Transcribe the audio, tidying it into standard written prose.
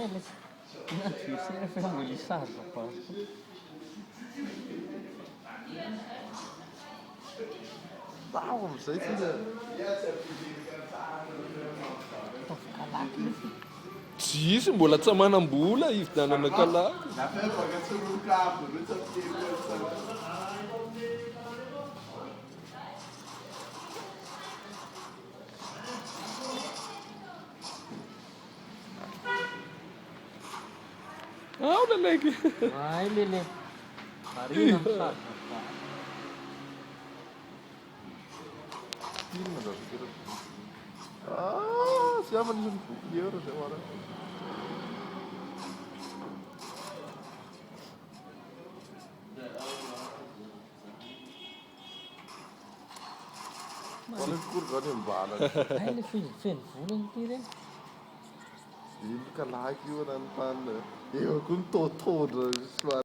Não, isso é um lixado, rapaz. Waarom steeds niet? Sim, mbola tsy manam-bola ividianana kalaky. Olha leque. Vai, Lili. Marina, sabe, rapaz. Ah, siapa di sini? Dia udah mana? Olha kurgan yang bala. Ele fez fulano tira. Ini kan lagi orang tanda. Ya, kun toto